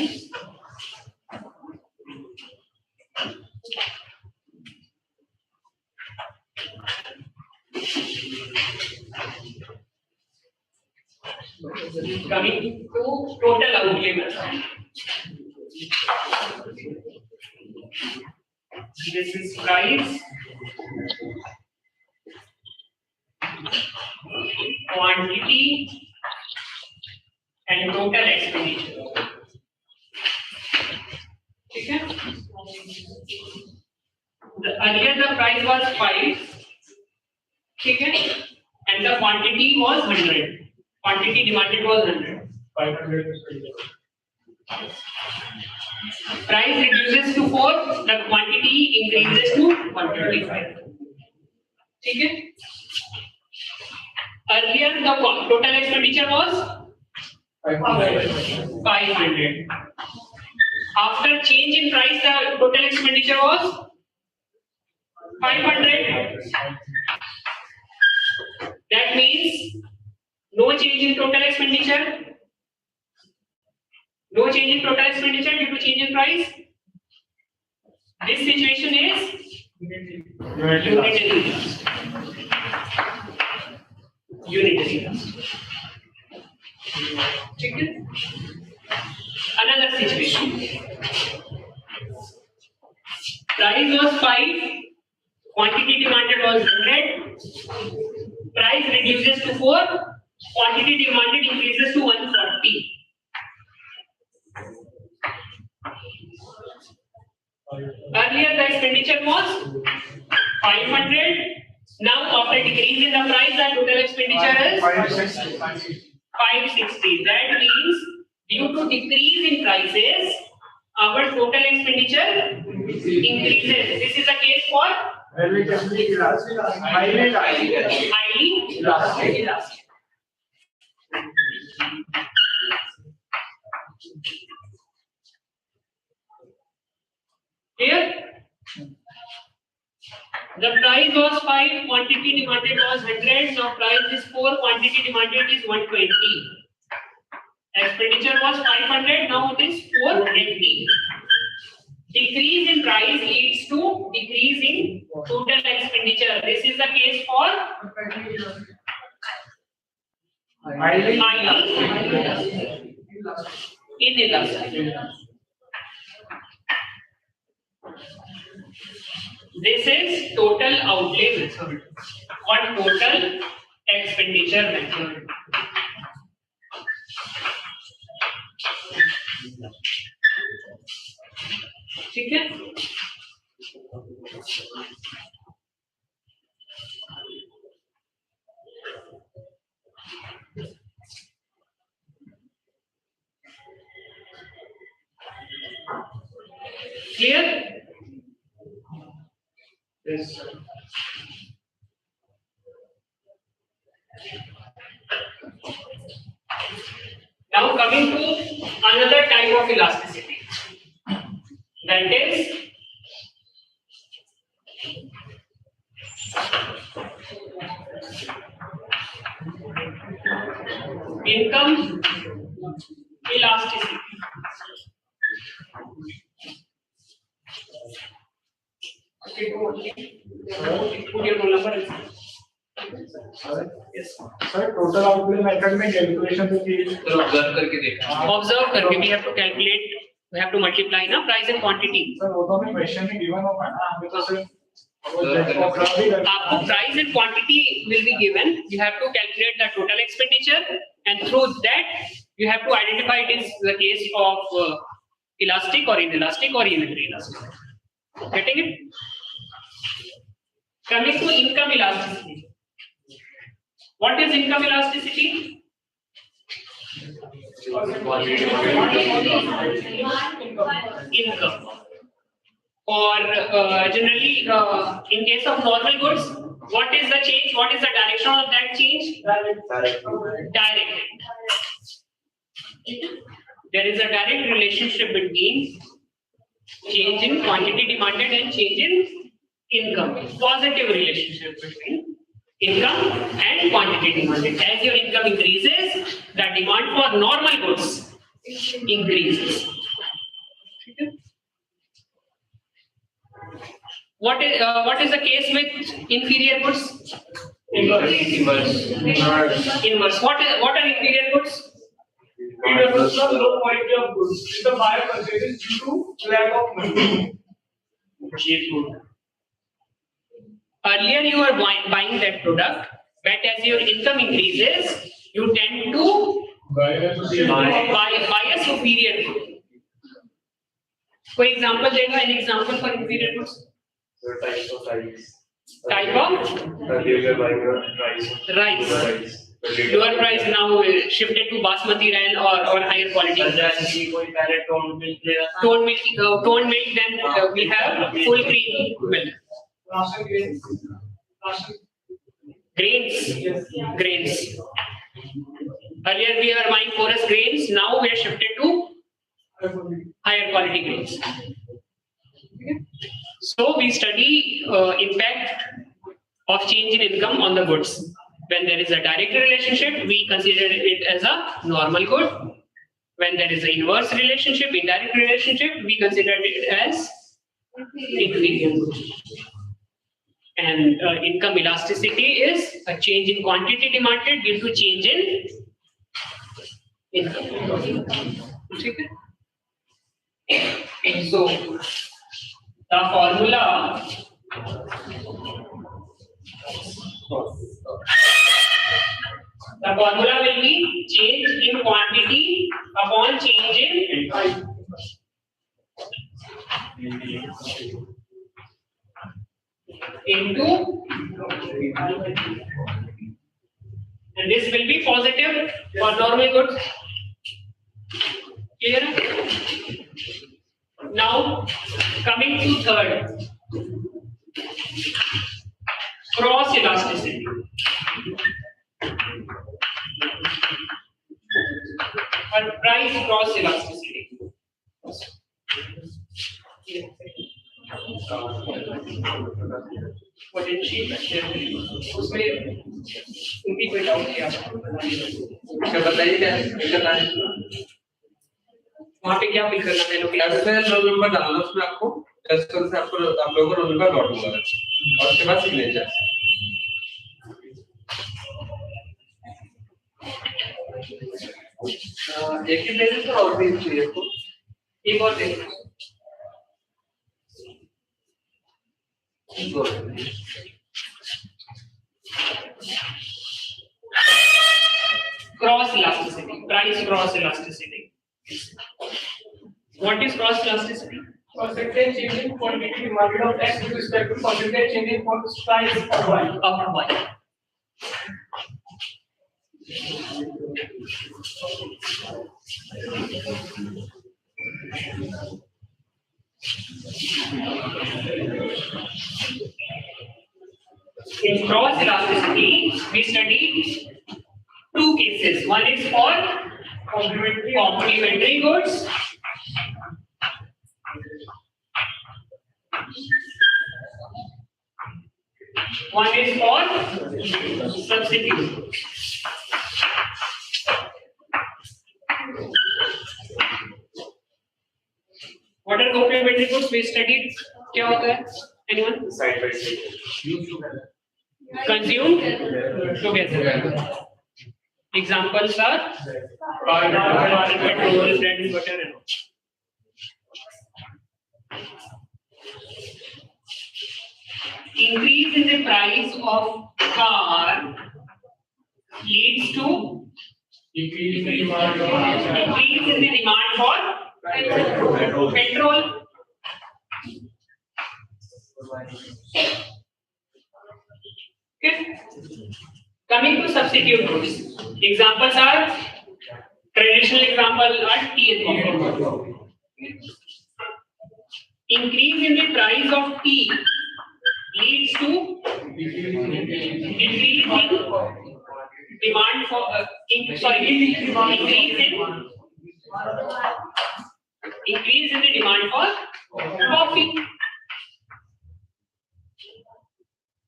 Coming to total outlay method. This is price, quantity, and total expenditure. Okay. Earlier the price was 5. Okay. And the quantity was 100. Quantity demanded was 100. 500 Price reduces to 4, the quantity increases to 125. Okay. Earlier the total expenditure was 500. After change in price, the total expenditure was 500. That means no change in total expenditure. No change in total expenditure due to change in price. This situation is unitary. Unitary. Okay. Another situation. Price was 5, quantity demanded was 100. Price reduces to 4, quantity demanded increases to 140. Earlier the expenditure was 500. Now after decrease in the price, the total expenditure is 560. That means due to decrease in prices, our total expenditure increases. This is the case for highly elastic. Here, the price was 5, quantity demanded was 100. Now price is 4, quantity demanded is 120. Expenditure was 500. Now it is 480. Decrease in price leads to decrease in total expenditure. This is the case for highly inelastic. This is total outlay method or total expenditure method. ठीक है. Clear? Yes. Now coming to another type of elasticity, that is Income elasticity. Okay, go on. Put your roll number. Yes. Sir, total outlay method में calculation तो की चलो observe करके देखा Observe करके we have to calculate, we have to multiply ना price and quantity. Sir वो तो हमें question में given होगा ना हमें तो सिर्फ वो observe ही करना आपको price and quantity will be given. You have to calculate the total expenditure, and through that you have to identify it is the case of elastic or inelastic or inelastic. Getting it? Coming to income elasticity. What is income elasticity? Income. Or generally, in case of normal goods, what is the change? What is the direction of that change? Direct. There is a direct relationship between change in quantity demanded and change in income. Positive relationship between income and quantity demanded. As your income increases, the demand for normal goods increases. What is the case with inferior goods? Inverse. Inverse. What are inferior goods? it refers to low quality of goods which the buyer purchases due to lack of money. Earlier you were buying that product, but as your income increases, you tend to buy a superior good. For example, an example for inferior goods. The types of rice. Type of Earlier we were buying a rice. rice. Lower price now shifted to basmati rice or higher quality. Toned milk, then we have full cream milk. Ration grains. Ration. Grains. Earlier we were buying porous grains, now we are shifted to higher quality grains. Okay. So we study impact of change in income on the goods. When there is a direct relationship, we consider it as a normal good. When there is an inverse relationship, indirect relationship, we consider it as inferior good. And income elasticity is a change in quantity demanded due to change in income. Okay. So the formula will be change in quantity upon change in into, and this will be positive for normal goods. Clear? Now coming to third, cross elasticity. Or price cross elasticity. उसमें उनकी कोई doubt क्या अच्छा बताइए क्या करना है वहाँ पे क्या फिल करना है लोग कैसे रोल नंबर डालना उसमें आपको कस्टमर से आपको आप लोगों को रोल नंबर लॉट होगा और उसके बाद सिग्नेचर एक ही पेज पर और भी चाहिए आपको एक और देख cross elasticity, price cross elasticity. What is cross elasticity? Percentage change in quantity demanded of X with respect to percentage change in price of Y. Of Y. In cross elasticity, we study two cases. One is for complementary goods. one is for substitute. What are complementary goods we studied? क्या होता है? Anyone? Side by side. Consumed together. Examples are petrol, bread and butter and all. Increase in the price of car leads to Increase in the demand of increase in the demand for petrol. Okay. Coming to substitute goods. Examples are traditional example are tea and coffee. Increase in the price of tea leads to increase in demand for increase in the demand for coffee.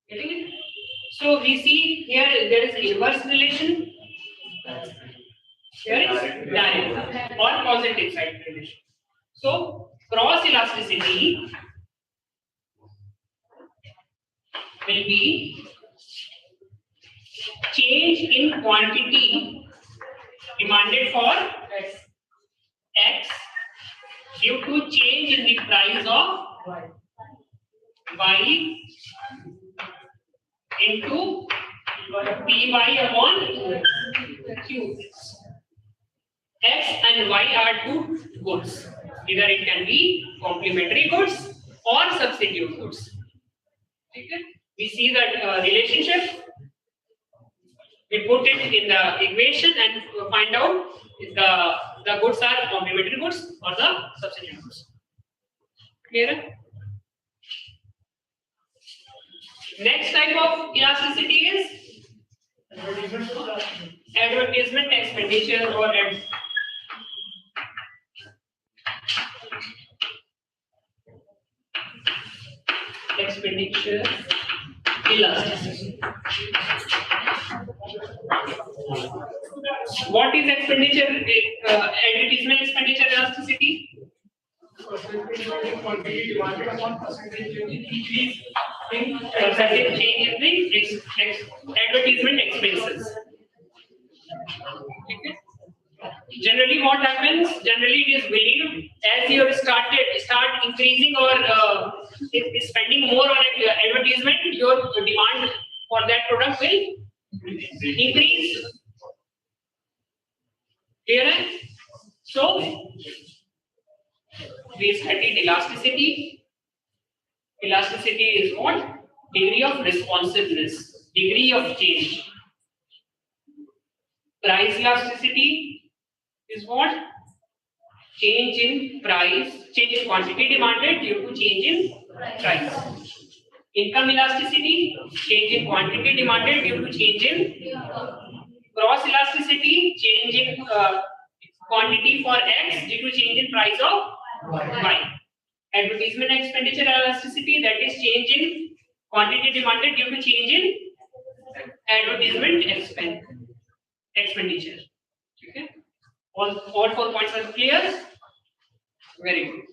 Getting it? So we see here there is inverse relation. Here is direct or positive side relation. So cross elasticity will be change in quantity demanded for X due to change in the price of Y into Py upon Q. X and Y are two goods. Either it can be complementary goods or substitute goods. Okay? We see that relationship. We put it in the equation and find out if the goods are complementary goods or the substitute goods. Clear? Next type of elasticity is advertisement expenditure or expenditure elasticity. What is expenditure advertisement expenditure elasticity? percentage quantity demanded upon percentage increase in Percentage change in the advertisement expenses. Okay. Generally, what happens? Generally, it is believed as you start increasing or spending more on advertisement, your demand for that product will increase. Clear? So, we studied elasticity. Elasticity is what? Degree of responsiveness, degree of change. Price elasticity is what? Change in price, change in quantity demanded due to change in price. Income elasticity, change in quantity demanded due to change in cross elasticity, change in quantity for X due to change in price of Y. Advertisement expenditure elasticity, that is change in quantity demanded due to change in advertisement expenditure. Okay. All 4 points are clear. Very good.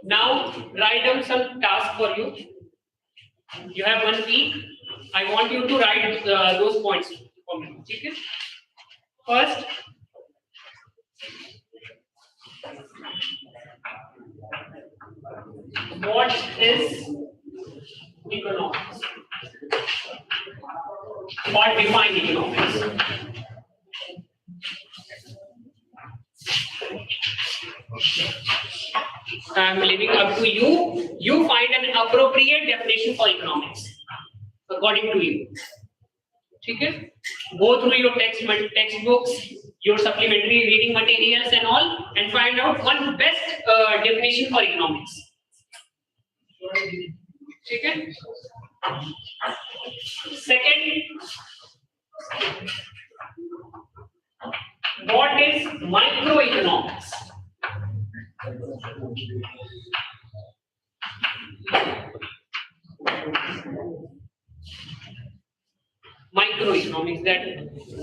Now write down some task for you. You have 1 week. I want you to write those points for me. Okay? First, what is economics? What define economics? I'm leaving up to you. You find an appropriate definition for economics according to you. Okay? Go through your textbooks, your supplementary reading materials and all, and find out one best definition for economics. ठीक है. Second, what is microeconomics? Microeconomics that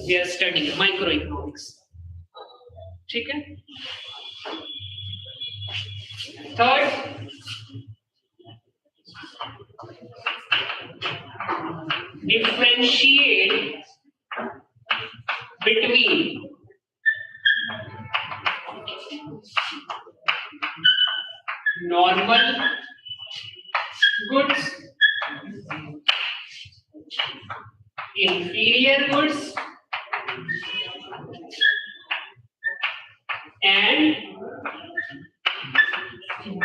we are studying. Microeconomics. ठीक है. Third, differentiate between normal goods, inferior goods, and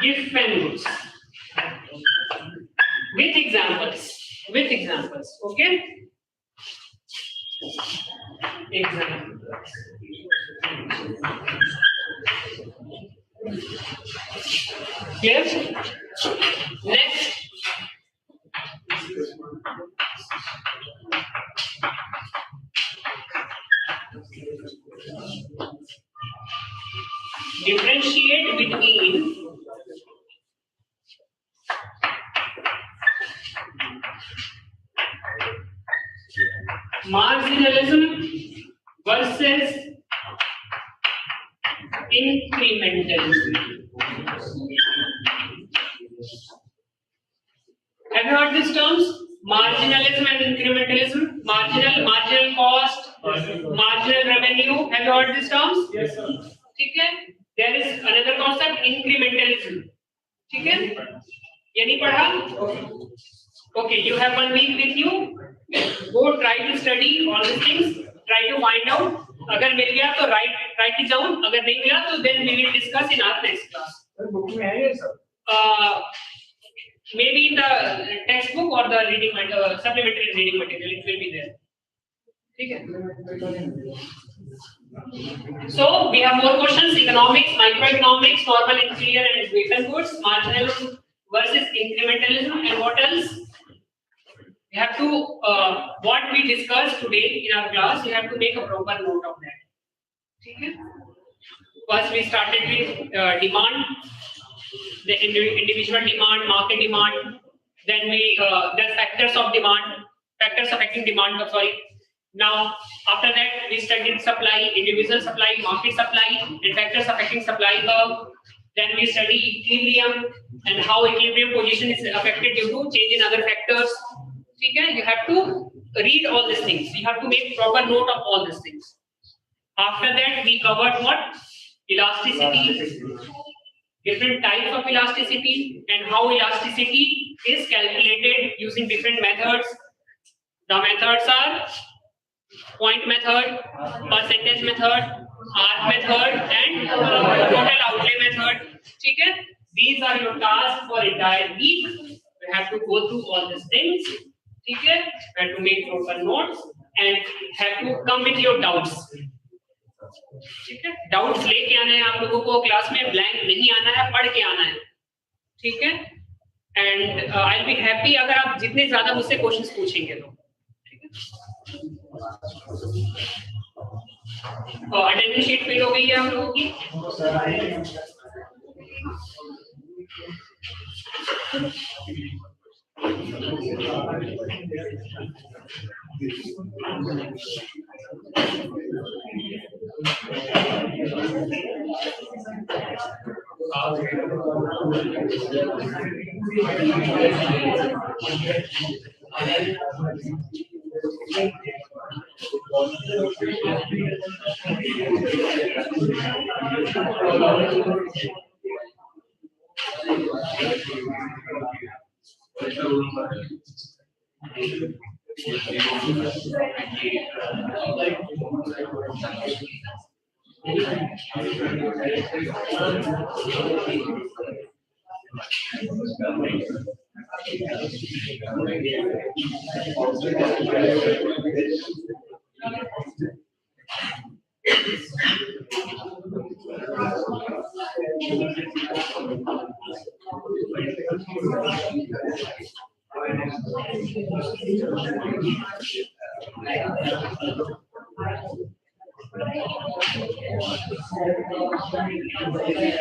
given goods. With examples. With examples. Okay? Examples. Yes? Next. Differentiate between marginalism versus incrementalism. Have you heard these terms? Marginalism and incrementalism. Marginal cost, marginal revenue. Have you heard these terms? Yes, sir. ठीक है. There is another concept, incrementalism. ठीक है. ये नहीं पढ़ा? Okay, you have 1 week with you. Go try to study all these things. Try to find out. अगर मिल गया तो write it down. अगर नहीं मिला तो then we will discuss in our next class. Book में है ये सब. Maybe in the textbook or the reading supplementary reading material it will be there. ठीक है. So we have more questions: economics, microeconomics, normal, inferior, and given goods, marginalism versus incrementalism, and what else? We have to what we discussed today in our class. You have to make a proper note of that. ठीक है. First we started with demand, the individual demand, market demand. Then we the factors of demand, factors affecting demand. Sorry. Now after that we studied supply, individual supply, market supply, and factors affecting supply curve. Then we study equilibrium and how equilibrium position is affected due to change in other factors. ठीक है. You have to read all these things. You have to make proper note of all these things. After that we covered what? Elasticity, different types of elasticity, and how elasticity is calculated using different methods. The methods are point method, percentage method, arc method, and total outlay method. ठीक है. These are your tasks for entire week. We have to go through all these things. ठीक है. We have to make proper notes and have to come with your doubts. ठीक है. Doubts लेके आना है आप लोगों को क्लास में, ब्लैंक नहीं आना है, पढ़ के आना है. ठीक है. And I will be happy अगर आप जितने ज्यादा मुझसे क्वेश्चंस पूछेंगे तो. ठीक है. अटेंडेंस शीट फिल हो गई है आप लोगों की?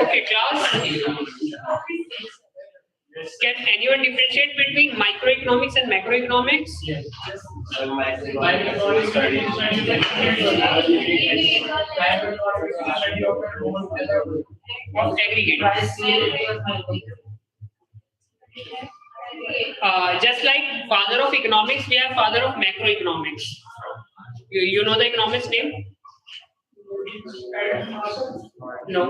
Okay, class. Can anyone differentiate between microeconomics and macroeconomics? Microeconomics study Of aggregate. Just like father of economics, we have father of macroeconomics. You know the economist name? No.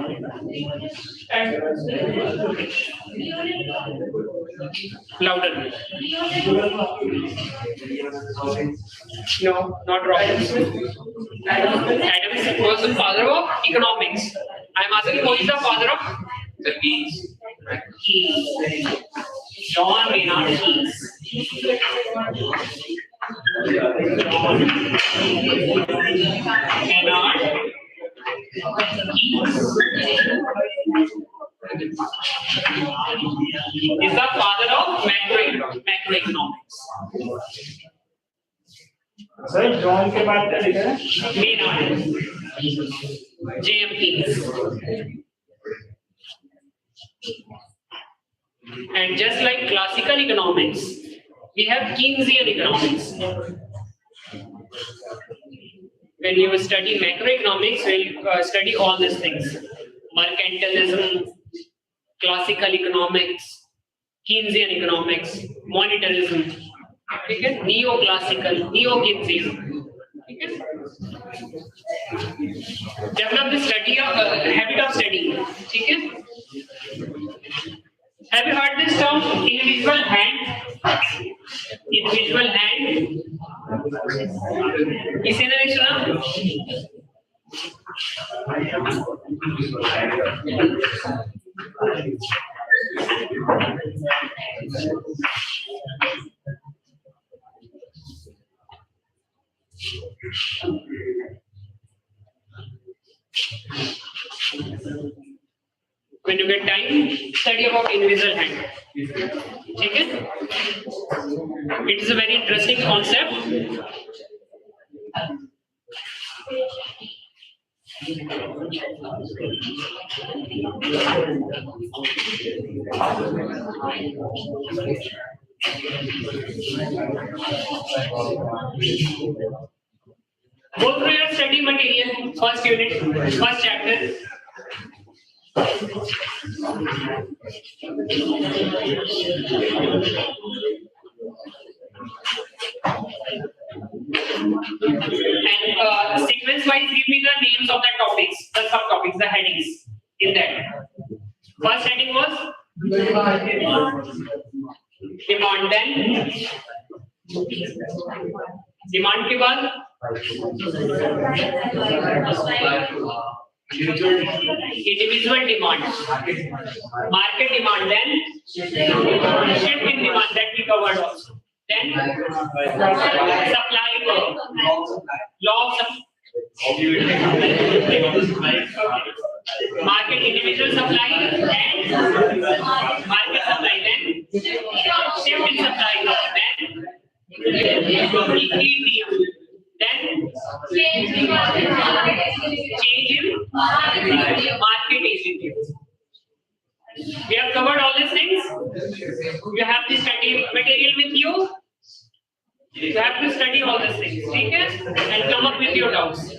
Louder. No, not Robinson. Adams was the father of economics. I'm asking who is the father of The Keynes. Keynes. John Maynard Keynes. John Maynard is the father of macroeconomics. Sir John के बाद क्या लिखा है? Maynard, J.M. Keynes. And just like classical economics, we have Keynesian economics. When you study macroeconomics, we'll study all these things: mercantilism, classical economics, Keynesian economics, monetarism, okay? Neoclassical, neo-Keynesian. Okay? Develop the study of habit of studying. Okay? Have you heard this term, individual hand? Individual hand. किसी ने नहीं सुना? When you get time, study about individual hand. Okay? It is a very interesting concept. Go through your study material, first unit, first chapter. And sequence wise give me the names of the topics, the subtopics, the headings in that. First heading was demand, then demand के बाद individual demand, market demand, then shift in demand that we covered also. Then supply curve, law of market individual supply and market supply, then shift in supply curve, then equilibrium, then change in market equilibrium. We have covered all these things. You have the study material with you. You have to study all these things, okay? And come up with your doubts.